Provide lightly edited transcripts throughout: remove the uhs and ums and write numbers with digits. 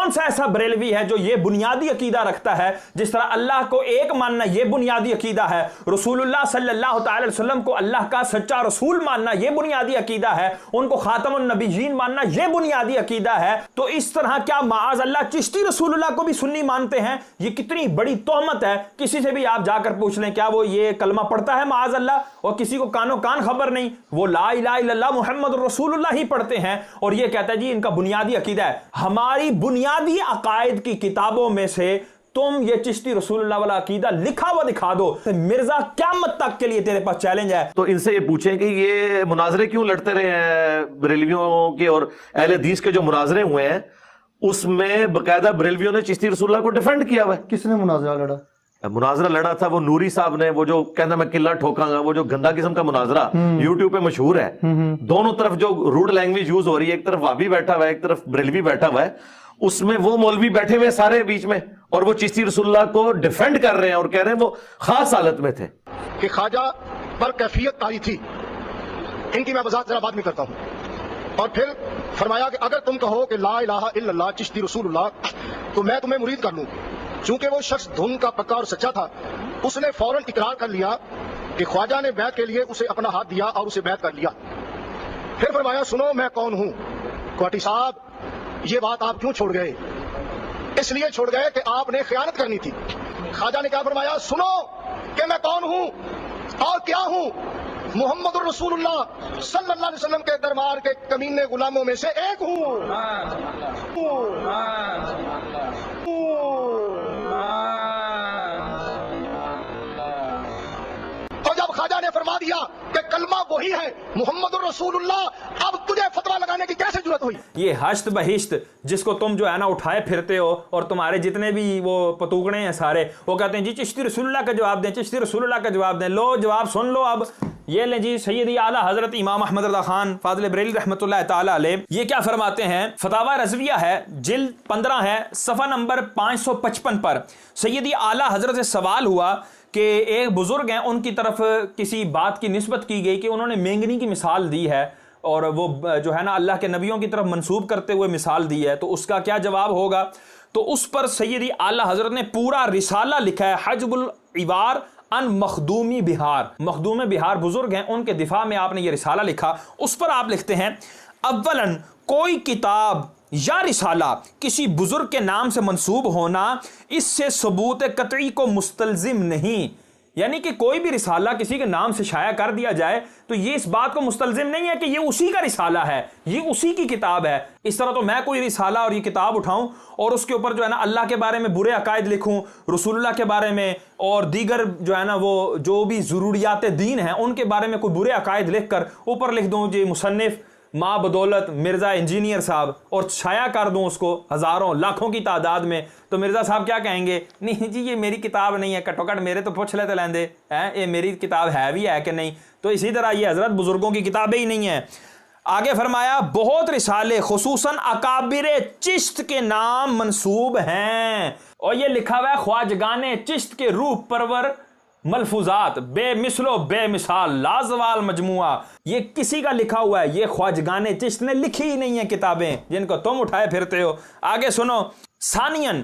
کون سا ایسا بریلوی ہے جو یہ بنیادی عقیدہ رکھتا ہے؟ جس طرح اللہ کو ایک ماننا یہ بنیادی عقیدہ ہے، رسول اللہ صلی اللہ تعالی علیہ وسلم کو اللہ کا سچا رسول ماننا یہ بنیادی عقیدہ ہے، ان کو خاتم النبیین ماننا یہ بنیادی عقیدہ ہے، تو اس طرح کیا معاذ اللہ چشتی رسول اللہ کو بھی سنی مانتے ہیں؟ یہ کتنی بڑی تہمت ہے۔ کسی سے بھی آپ جا کر پوچھ لیں کیا وہ یہ کلمہ پڑھتا ہے معاذ اللہ، اور کسی کو کانوں کان خبر نہیں، وہ لا الہ الا اللہ محمد رسول اللہ ہی پڑھتے ہیں، اور یہ کہتا ہے جی ان کا بنیادی عقیدہ ہے۔ ہماری بنیادی عقائد کی کتابوں میں سے تم یہ چشتی رسول اللہ والا عقیدہ لکھا ہوا دکھا دو، مرزا قیامت تک کے لیے تیرے پاس چیلنج ہے۔ تو ان سے یہ پوچھیں کہ یہ مناظرے کیوں لڑتے رہے ہیں بریلویوں کے اور اہل حدیث کے جو مناظرے ہوئے ہیں اس میں باقاعدہ بریلویوں نے چشتی رسول اللہ کو ڈیفینڈ کیا ہوا ہے۔ کس نے مناظرہ لڑا؟ مناظرہ لڑا تھا وہ نوری صاحب نے، وہ جو کہنا میں قلعہ ٹھوکاں گا، وہ جو گندا قسم کا مناظرہ یوٹیوب پہ مشہور ہے، دونوں طرف جو روڈ لینگویج یوز ہو رہی ہے، ایک طرف وابی بیٹھا ہوا ہے ایک طرف بریلوی بیٹھا ہوا ہے، اس میں وہ مولوی بیٹھے ہوئے سارے بیچ میں اور وہ چشتی رسول اللہ کو ڈیفینڈ کر رہے ہیں اور کہہ رہے ہیں وہ خاص حالت میں تھے کہ خواجہ پر کیفیت آئی تھی، ان کی میں وضاحت ذرا بعد میں کرتا ہوں۔ اور پھر فرمایا کہ اگر تم کہو کہ لا الہ الا اللہ چشتی رسول اللہ تو میں تمہیں مرید کر لوں۔ چونکہ وہ شخص دھن کا پکا اور سچا تھا، اس نے فوراً اقرار کر لیا کہ خواجہ نے بیعت کے لیے اسے اپنا ہاتھ دیا اور اسے بیعت کر لیا۔ پھر فرمایا سنو میں کون ہوں۔ کوٹی صاحب یہ بات آپ کیوں چھوڑ گئے؟ اس لیے چھوڑ گئے کہ آپ نے خیانت کرنی تھی۔ خواجہ نے کیا فرمایا؟ سنو کہ میں کون ہوں اور کیا ہوں، محمد الرسول اللہ صلی اللہ علیہ وسلم کے دربار کے کمینے غلاموں میں سے ایک ہوں۔ تو جب خواجہ نے فرما دیا کہ کلمہ وہی ہے محمد الرسول اللہ، اب تجھے فتویٰ لگانے کی کیسے ضرورت ہوئی؟ یہ ہشت بہشت جس کو تم جو ہے نا اٹھائے پھرتے ہو، اور تمہارے جتنے بھی وہ پتوگڑے ہیں سارے وہ کہتے ہیں جی چشتی رسول اللہ کا جواب دیں، چشتی رسول اللہ کا جواب دیں۔ لو جواب سن لو اب، یہ لیں جی سیدی اعلیٰ حضرت امام احمد رضا خان فاضل بریلوی رحمۃ اللہ تعالی علیہ، یہ کیا فرماتے ہیں؟ فتاوی رضویہ ہے جلد 15 ہے صفحہ نمبر 555 پر سیدی اعلیٰ حضرت سے سوال ہوا کہ ایک بزرگ ہیں، ان کی طرف کسی بات کی نسبت کی گئی کہ انہوں نے مینگنی کی مثال دی ہے اور وہ جو ہے نا اللہ کے نبیوں کی طرف منسوب کرتے ہوئے مثال دی ہے، تو اس کا کیا جواب ہوگا؟ تو اس پر سیدی اعلیٰ حضرت نے پورا رسالہ لکھا ہے، حجب العبار ان مخدومی بہار۔ مخدوم بہار بزرگ ہیں، ان کے دفاع میں آپ نے یہ رسالہ لکھا۔ اس پر آپ لکھتے ہیں اولاً کوئی کتاب یا رسالہ کسی بزرگ کے نام سے منسوب ہونا اس سے ثبوت قطعی کو مستلزم نہیں، یعنی کہ کوئی بھی رسالہ کسی کے نام سے شائع کر دیا جائے تو یہ اس بات کو مستلزم نہیں ہے کہ یہ اسی کا رسالہ ہے، یہ اسی کی کتاب ہے۔ اس طرح تو میں کوئی رسالہ اور یہ کتاب اٹھاؤں اور اس کے اوپر جو ہے نا اللہ کے بارے میں برے عقائد لکھوں، رسول اللہ کے بارے میں اور دیگر جو ہے نا وہ جو بھی ضروریات دین ہیں ان کے بارے میں کوئی برے عقائد لکھ کر اوپر لکھ دوں جی مصنف ماں بدولت مرزا انجینئر صاحب، اور شائع کر دوں اس کو ہزاروں لاکھوں کی تعداد میں، تو مرزا صاحب کیا کہیں گے؟ نہیں جی یہ میری کتاب نہیں ہے، کٹو کٹ میرے تو پوچھ لیتے لیندے یہ میری کتاب ہے بھی ہے کہ نہیں؟ تو اسی طرح یہ حضرت بزرگوں کی کتابیں ہی نہیں ہیں۔ آگے فرمایا بہت رسالے خصوصاً اکابر چشت کے نام منسوب ہیں، اور یہ لکھا ہوا ہے خواجگان چشت کے روح پرور ملفوظات بے مثل و بے مثال لازوال مجموعہ، یہ کسی کا لکھا ہوا ہے، یہ خواجگان چشت نے لکھی ہی نہیں ہیں کتابیں جن کو تم اٹھائے پھرتے ہو۔ آگے سنو، ثانیاً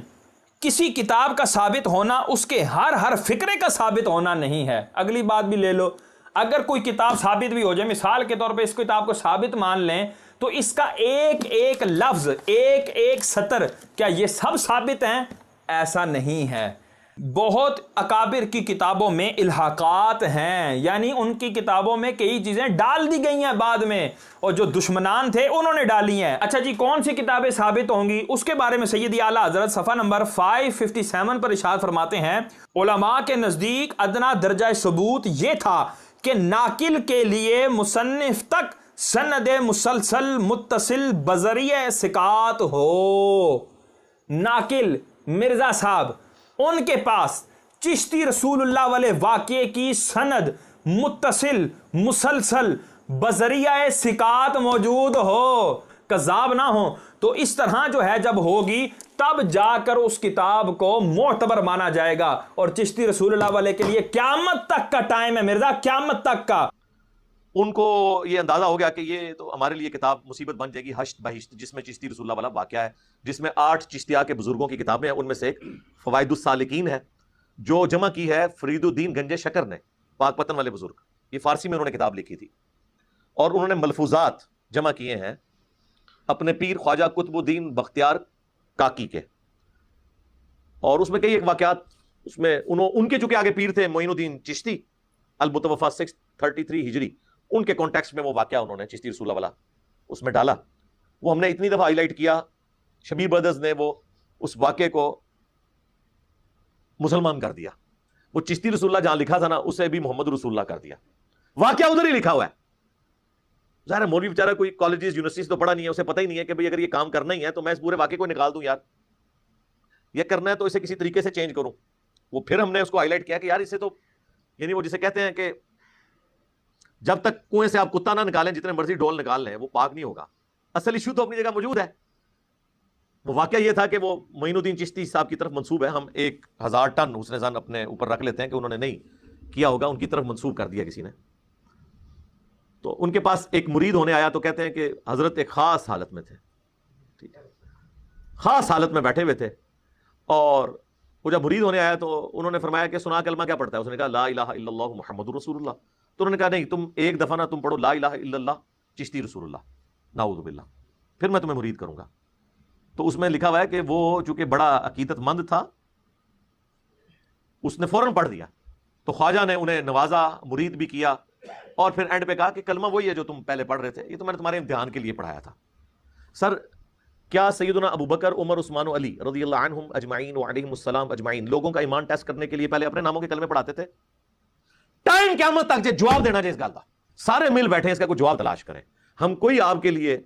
کسی کتاب کا ثابت ہونا اس کے ہر فکرے کا ثابت ہونا نہیں ہے۔ اگلی بات بھی لے لو، اگر کوئی کتاب ثابت بھی ہو جائے، مثال کے طور پہ اس کتاب کو ثابت مان لیں تو اس کا ایک ایک لفظ ایک ایک سطر کیا یہ سب ثابت ہیں؟ ایسا نہیں ہے۔ بہت اکابر کی کتابوں میں الحاقات ہیں، یعنی ان کی کتابوں میں کئی چیزیں ڈال دی گئی ہیں بعد میں، اور جو دشمنان تھے انہوں نے ڈالی ہیں۔ اچھا جی کون سی کتابیں ثابت ہوں گی اس کے بارے میں سیدی اعلیٰ حضرت صفحہ نمبر 557 پر ارشاد فرماتے ہیں علماء کے نزدیک ادنا درجہ ثبوت یہ تھا کہ ناقل کے لیے مصنف تک سند مسلسل متصل بذریعہ ثقات ہو۔ ناقل مرزا صاحب ان کے پاس چشتی رسول اللہ والے واقعے کی سند متصل مسلسل بذریعہ ثقات موجود ہو، کذاب نہ ہو، تو اس طرح جو ہے جب ہوگی تب جا کر اس کتاب کو معتبر مانا جائے گا، اور چشتی رسول اللہ والے کے لیے قیامت تک کا ٹائم ہے مرزا، قیامت تک کا۔ ان کو یہ اندازہ ہو گیا کہ یہ تو ہمارے لیے کتاب مصیبت بن جائے گی، حشت بہشت، جس میں چشتی رسول اللہ والا واقعہ ہے، جس میں 8 چشتیہ کے بزرگوں کی کتابیں ہیں، ان میں سے ایک فوائد السالکین ہے جو جمع کی ہے فرید الدین گنج شکر نے، پاک پتن والے بزرگ، یہ فارسی میں انہوں نے کتاب لکھی تھی، اور انہوں نے ملفوظات جمع کیے ہیں اپنے پیر خواجہ قطب الدین بختیار کاکی کے، اور اس میں کئی ایک واقعات، اس میں ان کے چونکہ آگے پیر تھے معین الدین چشتی المتوفا 633 ہجری، ان کے کانٹیکسٹ میں وہ واقعہ انہوں نے چشتی رسول اللہ والا اس میں ڈالا، وہ ہم نے اتنی دفعہ ہائی لائٹ کیا، شبیر بردرز نے وہ اس واقعے کو مسلمان کر دیا، وہ چشتی رسول اللہ جہاں لکھا تھا نا اسے بھی محمد رسول اللہ کر دیا، واقعہ ادھر ہی لکھا ہوا ہے۔ ظاہر ہے مولوی بیچارہ کوئی کالجز یونیورسٹیز تو پڑھا نہیں ہے، اسے پتہ ہی نہیں ہے کہ بھئی اگر یہ کام کرنا ہی ہے تو میں اس پورے واقعے کو نکال دوں، یار یہ کرنا ہے تو اسے کسی طریقے سے چینج کروں۔ وہ پھر ہم نے اس کو ہائی لائٹ کیا کہ یار اسے تو، یعنی وہ جسے کہتے ہیں کہ جب تک کنویں سے آپ کتا نہ نکالیں جتنے مرضی ڈول نکال لیں وہ پاک نہیں ہوگا، اصل ایشو تو اپنی جگہ موجود ہے۔ وہ واقعہ یہ تھا کہ وہ معین الدین چشتی صاحب کی طرف منسوب ہے، ہم 1000 ٹن حسن ظن اپنے اوپر رکھ لیتے ہیں کہ انہوں نے نہیں کیا ہوگا، ان کی طرف منسوب کر دیا کسی نے۔ تو ان کے پاس ایک مرید ہونے آیا تو کہتے ہیں کہ حضرت ایک خاص حالت میں تھے، ٹھیک ہے، خاص حالت میں بیٹھے ہوئے تھے، اور وہ جب مرید ہونے آیا تو انہوں نے فرمایا کہ سنا کلمہ کیا پڑھتا ہے؟ اس نے کہا لا الہ الا اللہ محمد رسول اللہ۔ تو انہوں نے کہا نہیں، تم ایک دفعہ نہ تم پڑھو لا الہ الا اللہ چشتی رسول اللہ، نعوذ باللہ، پھر میں تمہیں مرید کروں گا۔ تو اس میں لکھا ہوا ہے کہ وہ چونکہ بڑا عقیدت مند تھا اس نے فوراً پڑھ دیا، تو خواجہ نے انہیں نوازا، مرید بھی کیا، اور پھر اینڈ پہ کہا کہ کلمہ وہی ہے جو تم پہلے پڑھ رہے تھے، یہ تو میں نے تمہارے امتحان کے لیے پڑھایا تھا۔ سر کیا سیدنا ابو بکر، عمر، عثمان و علی رضی اللہ عنہم اجمعین وعلیہم السلام اجمعین لوگوں کا ایمان ٹیسٹ کرنے کے لیے پہلے اپنے ناموں کے کلمے پڑھاتے تھے؟ ٹائم قیامت تک جواب دینا چاہیے اس گل کا، سارے مل بیٹھے اس کا کوئی جواب تلاش کریں۔ ہم کوئی آپ کے لیے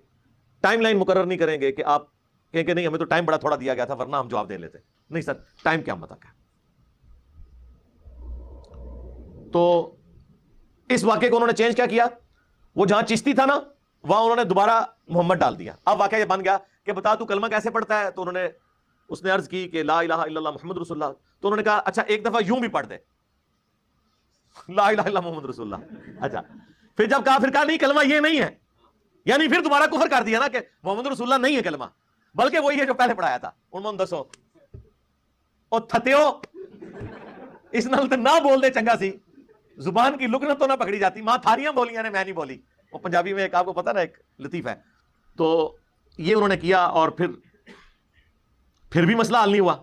ٹائم لائن مقرر نہیں کریں گے کہ آپ کہیں کہ نہیں ہمیں تو ٹائم بڑا تھوڑا دیا گیا تھا ورنہ ہم جواب دے لیتے، نہیں سر، ٹائم قیامت تک ہے۔ تو اس واقعے کو انہوں نے چینج کیا کیا، وہ جہاں چشتی تھا نا وہاں انہوں نے دوبارہ محمد ڈال دیا۔ اب واقعہ یہ بن گیا کہ بتا تو کلمہ کیسے پڑھتا ہے؟ تو اس نے عرض کی کہ لا الہ الا اللہ محمد رسول اللہ۔ تو انہوں نے کہا اچھا ایک دفعہ یوں بھی پڑھ دے لا الہ الا اللہ محمد رسول اللہ۔ اچھا پھر جب کہا، پھر کہا نہیں کلمہ یہ نہیں ہے، یعنی پھر دوبارہ کفر کر دیا نا کہ محمد رسول اللہ نہیں ہے کلمہ، بلکہ وہی ہے جو پہلے پڑھایا تھا۔ انہوں نے دسو او تھتیو اس نال تے نہ بول دے چنگا سی، زبان کی لکنت تو نہ پکڑی جاتی، ماں تھاریاں بولیاں نے میں نہیں بولی۔ وہ پنجابی میں ایک آپ کو پتہ نا ایک لطیفہ ہے، تو یہ انہوں نے کیا، اور پھر بھی مسئلہ حل نہیں ہوا۔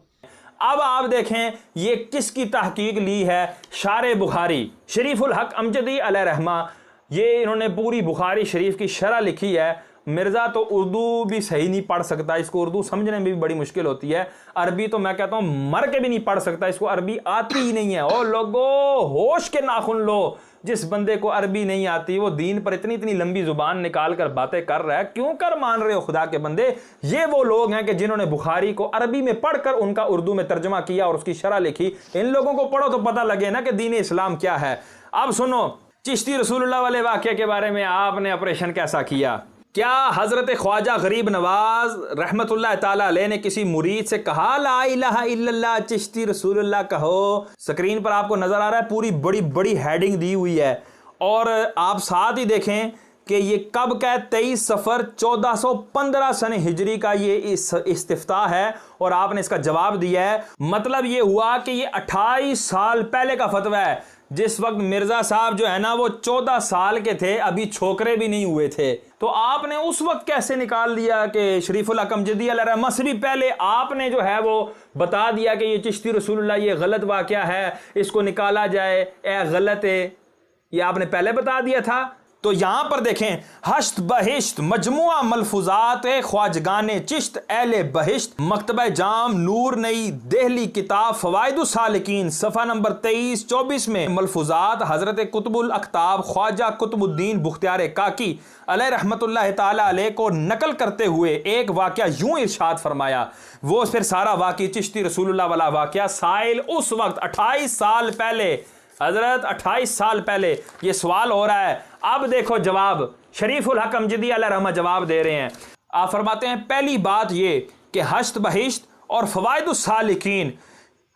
اب آپ دیکھیں یہ کس کی تحقیق لی ہے؟ شارح بخاری شریف الحق امجدی علیہ رحمہ، یہ انہوں نے پوری بخاری شریف کی شرح لکھی ہے۔ مرزا تو اردو بھی صحیح نہیں پڑھ سکتا، اس کو اردو سمجھنے میں بھی بڑی مشکل ہوتی ہے، عربی تو میں کہتا ہوں مر کے بھی نہیں پڑھ سکتا، اس کو عربی آتی ہی نہیں ہے۔ او لوگو ہوش کے ناخن لو، جس بندے کو عربی نہیں آتی وہ دین پر اتنی لمبی زبان نکال کر باتیں کر رہا ہے، کیوں کر مان رہے ہو خدا کے بندے؟ یہ وہ لوگ ہیں کہ جنہوں نے بخاری کو عربی میں پڑھ کر ان کا اردو میں ترجمہ کیا اور اس کی شرح لکھی۔ ان لوگوں کو پڑھو تو پتہ لگے نا کہ دین اسلام کیا ہے۔ اب سنو چشتی رسول اللہ والے واقعے کے بارے میں، آپ نے آپریشن کیسا کیا؟ کیا حضرت خواجہ غریب نواز رحمت اللہ تعالی علیہ نے کسی مرید سے کہا لا الہ الا اللہ چشتی رسول اللہ کہو؟ سکرین پر آپ کو نظر آ رہا ہے پوری بڑی ہیڈنگ دی ہوئی ہے، اور آپ ساتھ ہی دیکھیں کہ یہ کب کا 23 صفر 1415 سن ہجری کا یہ استفتاح ہے، اور آپ نے اس کا جواب دیا ہے۔ مطلب یہ ہوا کہ یہ 28 سال پہلے کا فتویٰ ہے، جس وقت مرزا صاحب جو ہے نا وہ 14 سال کے تھے، ابھی چھوکرے بھی نہیں ہوئے تھے۔ تو آپ نے اس وقت کیسے نکال دیا کہ شریف الحق امجدی علیہ رحمہ سے بھی پہلے آپ نے جو ہے وہ بتا دیا کہ یہ چشتی رسول اللہ یہ غلط واقعہ ہے، اس کو نکالا جائے، اے غلط ہے، یہ آپ نے پہلے بتا دیا تھا؟ تو یہاں پر دیکھیں ہشت بہشت مجموعہ ملفوظات خواجگان چشت اہل بہشت، مکتبہ جام نور نئی دہلی، کتاب فوائد السالکین، صفحہ نمبر 23-24 میں ملفوظات حضرت قطب الاقطاب خواجہ قطب الدین بختیار کاکی علیہ رحمت اللہ تعالی علیہ کو نقل کرتے ہوئے ایک واقعہ یوں ارشاد فرمایا۔ وہ پھر سارا واقعہ چشتی رسول اللہ والا واقعہ، سائل اس وقت 28 سال پہلے، حضرت 28 سال پہلے یہ سوال ہو رہا ہے۔ اب دیکھو جواب، شریف الحق امجدی علیہ رحمہ جواب دے رہے ہیں۔ آپ فرماتے ہیں پہلی بات یہ کہ ہشت بہشت اور فوائد السالکین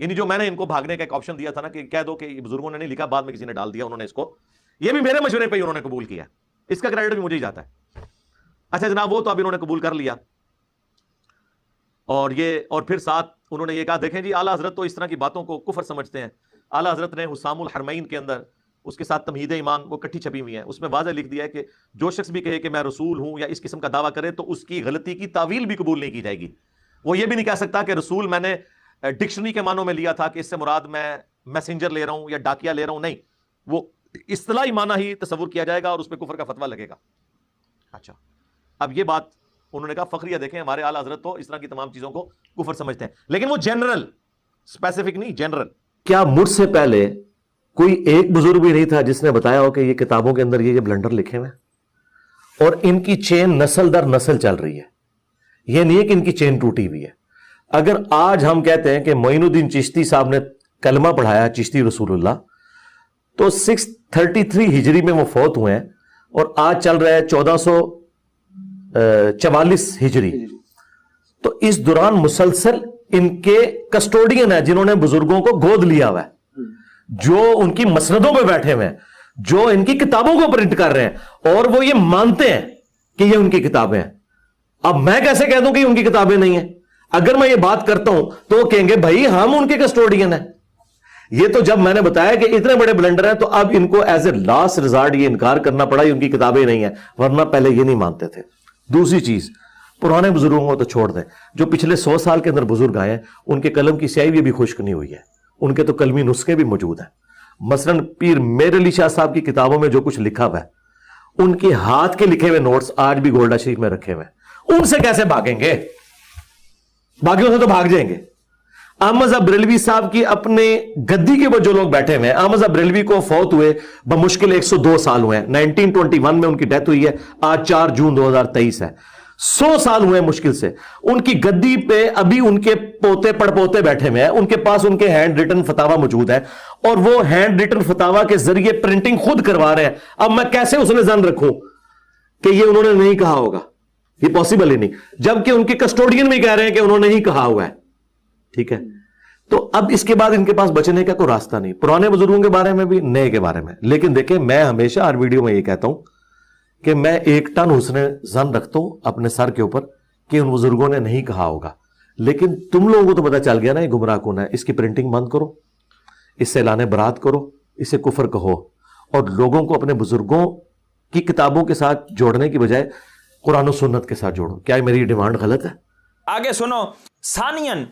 یعنی جو میں نے ان کو بھاگنے کا ایک آپشن دیا تھا نا کہ کہہ دو کہ بزرگوں نے نہیں لکھا, بعد میں کسی نے ڈال دیا, انہوں نے اس کو, یہ بھی میرے مشورے پہ ہی انہوں نے قبول کیا, اس کا کریڈٹ بھی مجھے ہی جاتا ہے. اچھا جناب, وہ تو اب انہوں نے قبول کر لیا, اور پھر ساتھ انہوں نے یہ کہا دیکھیں جی اعلیٰ حضرت تو اس طرح کی باتوں کو کفر سمجھتے ہیں. اعلیٰ حضرت نے حسام الحرمین کے اندر اس کے ساتھ تمہید ایمان وہ کٹھی چھپی ہوئی ہیں, اس میں واضح لکھ دیا ہے کہ جو شخص بھی کہے کہ میں رسول ہوں یا اس قسم کا دعویٰ کرے تو اس کی غلطی کی تعویل بھی قبول نہیں کی جائے گی. وہ یہ بھی نہیں کہہ سکتا کہ رسول میں نے ڈکشنری کے معنوں میں لیا تھا کہ اس سے مراد میں میسنجر لے رہا ہوں یا ڈاکیا لے رہا ہوں, نہیں, وہ اصطلاحی معنی ہی تصور کیا جائے گا اور اس پہ کفر کا فتویٰ لگے گا. اچھا, اب یہ بات انہوں نے کہا فخریہ دیکھیں ہمارے اعلیٰ حضرت تو اس طرح کی تمام چیزوں کو کفر سمجھتے ہیں, لیکن وہ جنرل, اسپیسیفک نہیں, جنرل. کیا مجھ سے پہلے کوئی ایک بزرگ بھی نہیں تھا جس نے بتایا ہو کہ یہ کتابوں کے اندر یہ بلنڈر لکھے ہوئے اور ان کی چین نسل در نسل چل رہی ہے, یہ نہیں ہے کہ ان کی چین ٹوٹی ہوئی ہے. اگر آج ہم کہتے ہیں کہ معین الدین چشتی صاحب نے کلمہ پڑھایا چشتی رسول اللہ, تو 633 ہجری میں وہ فوت ہوئے ہیں اور آج چل رہا ہے 1444 ہجری, تو اس دوران مسلسل ان کے کسٹوڈین ہیں جنہوں نے بزرگوں کو گود لیا ہوا ہے, جو ان کی مسندوں پہ بیٹھے ہوئے ہیں, جو ان کی کتابوں کو پرنٹ کر رہے ہیں اور وہ یہ مانتے ہیں کہ یہ ان کی کتابیں ہیں. اب میں کیسے کہہ دوں کہ ان کی کتابیں نہیں ہیں؟ اگر میں یہ بات کرتا ہوں تو وہ کہیں گے بھائی ہم ان کے کسٹوڈین ہیں. یہ تو جب میں نے بتایا کہ اتنے بڑے بلنڈر ہیں تو اب ان کو ایز اے لاسٹ ریزارٹ یہ انکار کرنا پڑا ان کی کتابیں نہیں ہیں, ورنہ پہلے یہ نہیں مانتے تھے. دوسری چیز, پرانے بزرگوں کو تو چھوڑ دیں, جو پچھلے 100 سال کے اندر بزرگ آئے ہیں ان کے قلم کی سیاہی بھی خشک نہیں ہوئی ہے, ان کے تو کلمی نسخے بھی موجود ہیں. مثلا پیر میر علی شاہ صاحب کی کتابوں میں جو کچھ لکھا ہوا ہے ان کے ہاتھ کے لکھے ہوئے نوٹس آج بھی گولڈا شریف میں رکھے ہوئے ہیں. ان سے کیسے بھاگیں گے؟ باقیوں سے تو بھاگ جائیں گے. احمد صاحب بریلوی صاحب کی اپنے گدی کے وہ جو لوگ بیٹھے ہوئے ہیں, احمد صاحب بریلوی کو فوت ہوئے بمشکل 102 سال ہوئے ہیں, 1921 میں ان کی ڈیتھ ہوئی ہے, آج 4 جون 2023 ہے, 100 سال ہوئے مشکل سے. ان کی گدی پہ ابھی ان کے پوتے پڑ پوتے بیٹھے ہوئے ہیں, ان کے پاس ان کے ہینڈ ریٹن فتاوا موجود ہے اور وہ ہینڈ ریٹن فتاوا کے ذریعے پرنٹنگ خود کروا رہے ہیں. اب میں کیسے اس نے ظن رکھوں کہ یہ انہوں نے نہیں کہا ہوگا؟ یہ پاسبل ہی نہیں, جبکہ ان کے کسٹوڈین بھی کہہ رہے ہیں کہ انہوں نے ہی کہا ہوا ہے. ٹھیک ہے, تو اب اس کے بعد ان کے پاس بچنے کا کوئی راستہ نہیں, پرانے بزرگوں کے بارے میں بھی نئے کے بارے میں. لیکن دیکھیں میں ہمیشہ ہر ویڈیو میں یہ کہتا ہوں کہ میں 1 ٹن حسن ظن رکھتا ہوں اپنے سر کے اوپر کہ ان بزرگوں نے نہیں کہا ہوگا. لیکن تم لوگوں کو تو پتا چل گیا نا یہ گمراہ کون ہے. اس کی پرنٹنگ بند کرو, اس سے اعلان برات کرو, اسے کفر کہو, اور لوگوں کو اپنے بزرگوں کی کتابوں کے ساتھ جوڑنے کی بجائے قرآن و سنت کے ساتھ جوڑو. کیا میری ڈیمانڈ غلط ہے؟ آگے سنو. ثانیاً,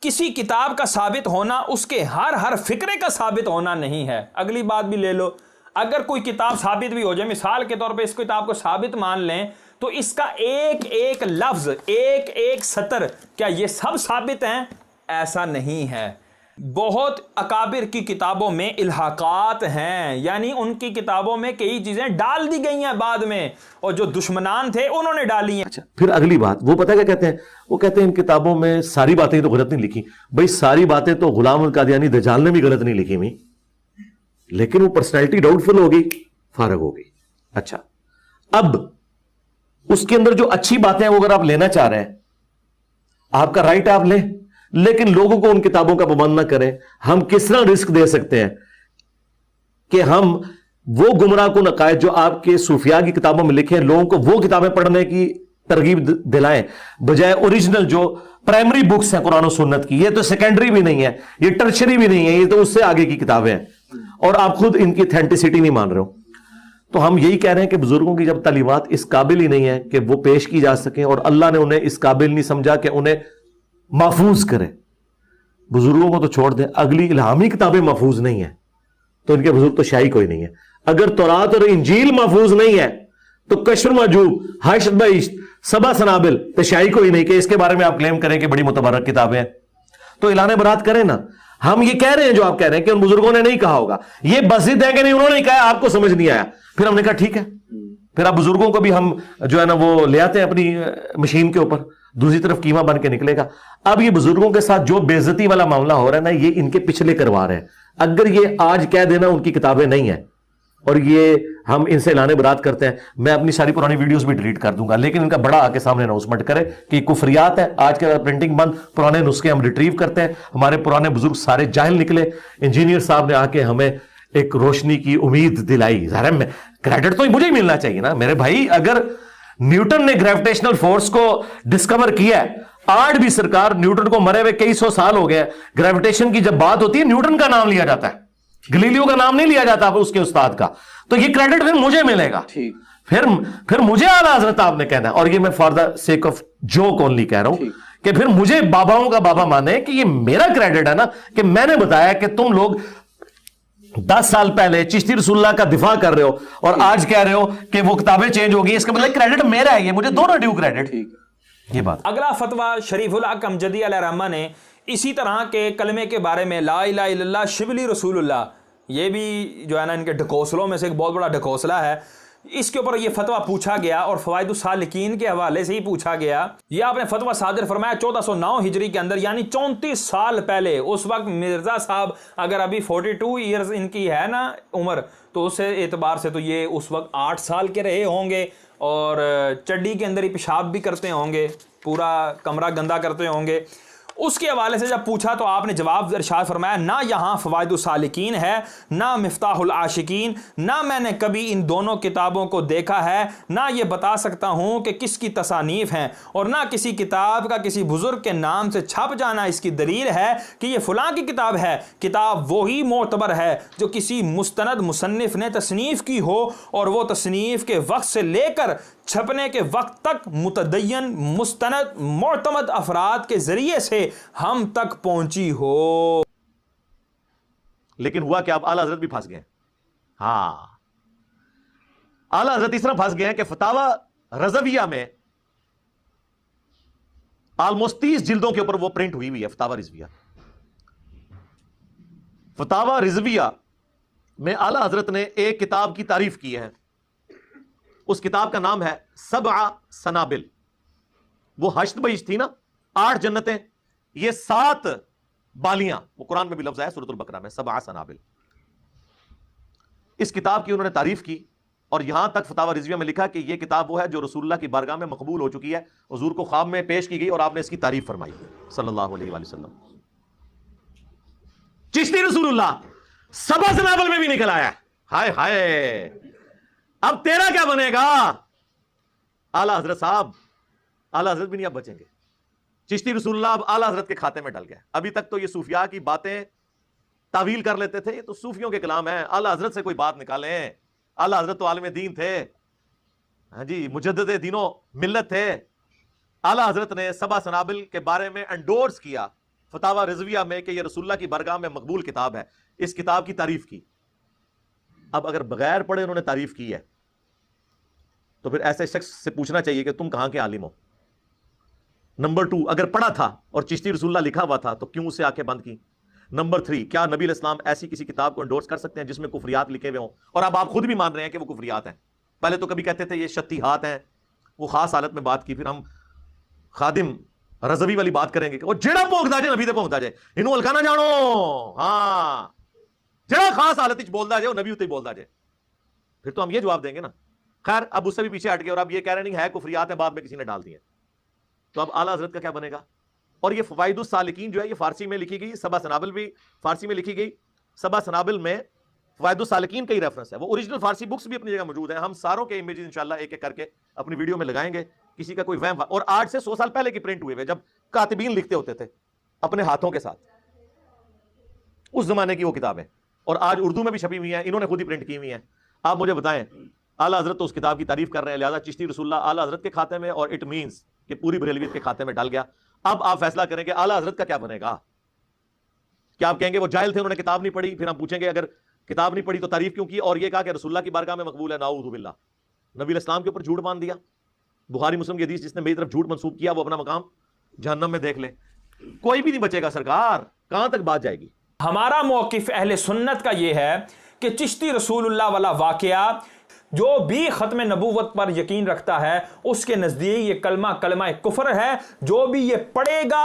کسی کتاب کا ثابت ہونا اس کے ہر فکرے کا ثابت ہونا نہیں ہے. اگلی بات بھی لے لو, اگر کوئی کتاب ثابت بھی ہو جائے, مثال کے طور پہ اس کتاب کو ثابت مان لیں, تو اس کا ایک ایک لفظ, ایک ایک سطر, کیا یہ سب ثابت ہیں؟ ایسا نہیں ہے. بہت اکابر کی کتابوں میں الحاقات ہیں, یعنی ان کی کتابوں میں کئی چیزیں ڈال دی گئی ہیں بعد میں, اور جو دشمنان تھے انہوں نے ڈالی ہیں. اچھا, پھر اگلی بات وہ پتہ کیا کہتے ہیں؟ وہ کہتے ہیں ان کتابوں میں ساری باتیں تو غلط نہیں لکھی. بھائی ساری باتیں تو غلام القادیانی دجال نے بھی غلط نہیں لکھی ہوئی, لیکن وہ پرسنالٹی ڈاؤٹ فل ہو گئی, فارغ ہو گئی. اچھا, اب اس کے اندر جو اچھی باتیں ہیں وہ اگر آپ لینا چاہ رہے ہیں, آپ کا رائٹ, آپ لیں, لیکن لوگوں کو ان کتابوں کا پابند نہ کریں. ہم کس طرح رسک دے سکتے ہیں کہ ہم وہ گمراہ کن عقائد جو آپ کے صوفیاء کی کتابوں میں لکھے ہیں, لوگوں کو وہ کتابیں پڑھنے کی ترغیب دلائیں بجائے اوریجنل جو پرائمری بکس ہیں قرآن و سنت کی. یہ تو سیکنڈری بھی نہیں ہے, یہ ٹرشری بھی نہیں ہے, یہ تو اس سے آگے کی کتابیں ہیں, اور آپ خود ان کی اتھینٹسٹی نہیں مان رہے ہو. تو ہم یہی کہہ رہے ہیں کہ بزرگوں کی جب تعلیمات اس قابل ہی نہیں ہے کہ وہ پیش کی جا سکیں, اور اللہ نے انہیں اس قابل نہیں سمجھا کہ انہیں محفوظ کرے, بزرگوں کو تو چھوڑ دیں, اگلی الہامی کتابیں محفوظ نہیں ہیں تو ان کے بزرگ تو شاہی کوئی نہیں ہے. اگر تورات اور انجیل محفوظ نہیں ہے تو کشف مجوب, حشر بہشت, سبا سنابل تو شاہی کوئی نہیں کہ اس کے بارے میں آپ کلیم کریں کہ بڑی متبرک کتابیں ہیں. تو اعلان برات کریں نا. ہم یہ کہہ رہے ہیں جو آپ کہہ رہے ہیں کہ ان بزرگوں نے نہیں کہا ہوگا, یہ بزد ہے کہ نہیں, انہوں نے کہا, آپ کو سمجھ نہیں آیا. پھر ہم نے کہا ٹھیک ہے, پھر آپ بزرگوں کو بھی ہم جو ہے نا وہ لے آتے ہیں اپنی مشین کے اوپر, دوسری طرف قیمہ بن کے نکلے گا. اب یہ بزرگوں کے ساتھ جو بے عزتی والا معاملہ ہو رہا ہے نا, یہ ان کے پچھلے کروا رہے ہیں. اگر یہ آج کہہ دینا ان کی کتابیں نہیں ہیں اور یہ ہم ان سے اعلان برات کرتے ہیں. میں اپنی ساری پرانی ویڈیوز بھی ڈیلیٹ کر دوں گا, لیکن ان کا بڑا آ کے سامنے اناؤنسمنٹ کرے کہ یہ کفریات ہے, آج کے بعد پرنٹنگ بند, پرانے نسخے ہم ریٹریو کرتے ہیں. ہمارے پرانے بزرگ سارے جاہل نکلے, انجینئر صاحب نے آ کے ہمیں ایک روشنی کی امید دلائی. ظاہر ہے کریڈٹ تو مجھے ہی ملنا چاہیے نا میرے بھائی. اگر نیوٹن نے گریویٹیشنل فورس کو ڈسکور کیا ہے, آج بھی سرکار نیوٹن کو مرے ہوئے کئی سو سال ہو گئے, گریویٹیشن کی جب بات ہوتی ہے نیوٹن کا نام لیا جاتا ہے, گلیلیو کا نام نہیں لیا جاتا اس کے استاد کا. تو یہ کریڈٹ پھر مجھے ملے گا, پھر مجھے اعلیٰ حضرت آپ نے کہنا ہے. اور یہ میں for the sake of joke only کہہ رہا ہوں کہ پھر مجھے باباؤں کا بابا مانے کہ یہ میرا کریڈٹ ہے نا, کہ میں نے بتایا کہ تم لوگ 10 سال پہلے چشتی رسول اللہ کا دفاع کر رہے ہو اور آج کہہ رہے ہو کہ وہ کتابیں چینج ہو گئی, اس کا مطلب کریڈٹ میرا ہے, یہ مجھے دونوں ڈیو کریڈٹ. یہ بات. اگلا فتویٰ شریف الحق امجدی علیہ الرحمہ نے اسی طرح کے کلمے کے بارے میں, لا الہ الا اللہ شبلی رسول اللہ, یہ بھی جو ہے نا ان کے ڈھکوسلوں میں سے ایک بہت بڑا ڈھکوسلہ ہے. اس کے اوپر یہ فتویٰ پوچھا گیا اور فوائد السالکین کے حوالے سے ہی پوچھا گیا. یہ آپ نے فتویٰ صادر فرمایا 1409 ہجری کے اندر, یعنی 34 سال پہلے. اس وقت مرزا صاحب اگر ابھی 42 ایئرز ان کی ہے نا عمر, تو اس اعتبار سے تو یہ اس وقت 8 سال کے رہے ہوں گے, اور چڈی کے اندر ہی پیشاب بھی کرتے ہوں گے, پورا کمرہ گندا کرتے ہوں گے. اس کے حوالے سے جب پوچھا تو آپ نے جواب ارشاد فرمایا, نہ یہاں فوائد السالکین ہے, نہ مفتاح العاشقین, نہ میں نے کبھی ان دونوں کتابوں کو دیکھا ہے, نہ یہ بتا سکتا ہوں کہ کس کی تصانیف ہیں, اور نہ کسی کتاب کا کسی بزرگ کے نام سے چھپ جانا اس کی دلیل ہے کہ یہ فلاں کی کتاب ہے. کتاب وہی معتبر ہے جو کسی مستند مصنف نے تصنیف کی ہو, اور وہ تصنیف کے وقت سے لے کر چھپنے کے وقت تک متدین مستند معتمد افراد کے ذریعے سے ہم تک پہنچی ہو. لیکن ہوا کہ آپ اعلیٰ حضرت بھی پھنس گئے. ہاں, اعلیٰ حضرت اس طرح پھنس گئے ہیں کہ فتاوی رضویہ میں آلموسٹ 30 جلدوں کے اوپر وہ پرنٹ ہوئی ہوئی ہے. فتاوی رضویہ میں اعلیٰ حضرت نے ایک کتاب کی تعریف کی ہے. اس کتاب کا نام ہے 7 سنابل. وہ حشت بہشت تھی نا, 8 جنتیں, یہ 7 بالیاں, وہ قرآن میں بھی لفظ ہے سورۃ البقرہ میں 7 سنابل. اس کتاب کی انہوں نے تعریف کی, اور یہاں تک فتاوی رضویہ میں لکھا کہ یہ کتاب وہ ہے جو رسول اللہ کی بارگاہ میں مقبول ہو چکی ہے, حضور کو خواب میں پیش کی گئی اور آپ نے اس کی تعریف فرمائی صلی اللہ علیہ وآلہ وسلم. چشتی رسول اللہ 7 سنابل میں بھی نکل آیا. ہائے ہائے, اب تیرا کیا بنے گا؟ اعلیٰ حضرت صاحب, اعلیٰ حضرت بھی نہیں اب بچیں گے. چشتی رسول اللہ اب اعلیٰ حضرت کے کھاتے میں ڈل گئے. ابھی تک تو یہ صوفیاء کی باتیں تعویل کر لیتے تھے, یہ تو صوفیوں کے کلام ہیں. اعلیٰ حضرت سے کوئی بات نکالیں. اعلیٰ حضرت تو عالم دین تھے, ہاں جی, مجدد دینوں ملت تھے. اعلیٰ حضرت نے 7 سنابل کے بارے میں انڈورس کیا فتاوی رضویہ میں کہ یہ رسول اللہ کی بارگاہ میں مقبول کتاب ہے. اس کتاب کی تعریف کی. اب اگر بغیر پڑھے انہوں نے تعریف کی ہے تو پھر ایسے شخص سے پوچھنا چاہیے کہ تم کہاں کے عالم ہو. نمبر 2, اگر پڑھا تھا اور چشتی رسول اللہ لکھا ہوا تھا تو کیوں اسے آنکھیں بند کی. نمبر 3, کیا نبی علیہ السلام ایسی کسی کتاب کو انڈورس کر سکتے ہیں جس میں کفریات لکھے ہوئے ہوں, اور اب آپ خود بھی مان رہے ہیں کہ وہ کفریات ہیں. پہلے تو کبھی کہتے تھے یہ شتیہات ہیں, وہ خاص حالت میں بات کی. پھر ہم خادم رضوی والی بات کریں گے کہ وہ جڑا پونکتا جائے نبی تے پونکتا جائے, انہوں ہلکا نہ جانو. ہاں, جڑا خاص حالت بولتا جائے وہ نبی تے بولتا جائے. پھر تو ہم یہ جواب دیں گے نا. خیر, اب اس سے بھی پیچھے ہٹ گئے اور اب یہ کہہ رہے نہیں ہے کفریات ہیں, بعد میں کسی نے ڈال دی ہیں. تو اب اعلیٰ حضرت کا کیا بنے گا؟ اور یہ فوائد السالکین جو ہے یہ فارسی میں لکھی گئی, 7 سنابل بھی فارسی میں لکھی گئی. 7 سنابل میں فوائد السالکین کا ہی ریفرنس ہے. وہ اوریجنل فارسی بکس بھی اپنی جگہ موجود ہیں. ہم ساروں کے امیجز انشاءاللہ ایک ایک کر کے اپنی ویڈیو میں لگائیں گے. کسی کا کوئی وہم, اور آج سے 100 سال پہلے کی پرنٹ ہوئے ہوئے جب کاتبین لکھتے ہوتے تھے اپنے ہاتھوں کے ساتھ, اس زمانے کی وہ کتابیں, اور آج اردو میں بھی چھپی ہوئی ہیں, انہوں نے خود ہی پرنٹ کی ہوئی ہیں. آپ مجھے بتائیں, اعلیٰ حضرت تو اس کتاب کی تعریف کر رہے ہیں, لہذا چشتی رسول اللہ اعلیٰ حضرت کے کھاتے میں, اور اٹ مینس کہ پوری بریلویت کے کھاتے میں ڈل گیا. اب آپ فیصلہ کریں کہ اعلیٰ حضرت کا کیا بنے گا. کیا آپ کہیں گے وہ جاہل تھے, انہوں نے کتاب نہیں پڑھی؟ پھر ہم پوچھیں گے اگر کتاب نہیں پڑھی تو تعریف کیوں کی, اور یہ کہا کہ رسول اللہ کی بارگاہ میں مقبول ہے. نعوذ باللہ, نبی علیہ السلام کے اوپر جھوٹ باندھ دیا. بخاری مسلم کی حدیث, جس نے میری طرف جھوٹ منسوب کیا وہ اپنا مقام جہنم میں دیکھ لے. کوئی بھی نہیں بچے گا سرکار, کہاں تک بات جائے گی. ہمارا موقف اہل سنت کا یہ ہے کہ چشتی رسول اللہ والا واقعہ, جو بھی ختم نبوت پر یقین رکھتا ہے اس کے نزدیک یہ کلمہ کلمہ کفر ہے. جو بھی یہ پڑھے گا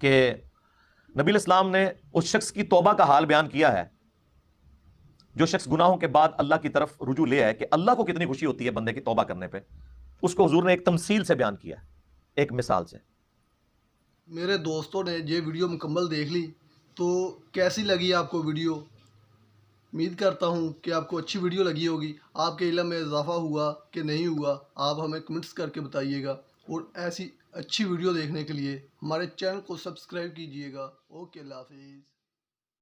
کہ نبی اسلام نے اس شخص کی توبہ کا حال بیان کیا ہے جو شخص گناہوں کے بعد اللہ کی طرف رجوع لے آئے، کہ اللہ کو کتنی خوشی ہوتی ہے بندے کی توبہ کرنے پہ. اس کو حضور نے ایک تمثیل سے بیان کیا، ایک مثال سے. میرے دوستوں نے یہ ویڈیو مکمل دیکھ لی، تو کیسی لگی آپ کو ویڈیو؟ امید کرتا ہوں کہ آپ کو اچھی ویڈیو لگی ہوگی. آپ کے علم میں اضافہ ہوا کہ نہیں ہوا، آپ ہمیں کمنٹس کر کے بتائیے گا. اور ایسی اچھی ویڈیو دیکھنے کے لیے ہمارے چینل کو سبسکرائب کیجیے گا. اوکے، اللہ حافظ.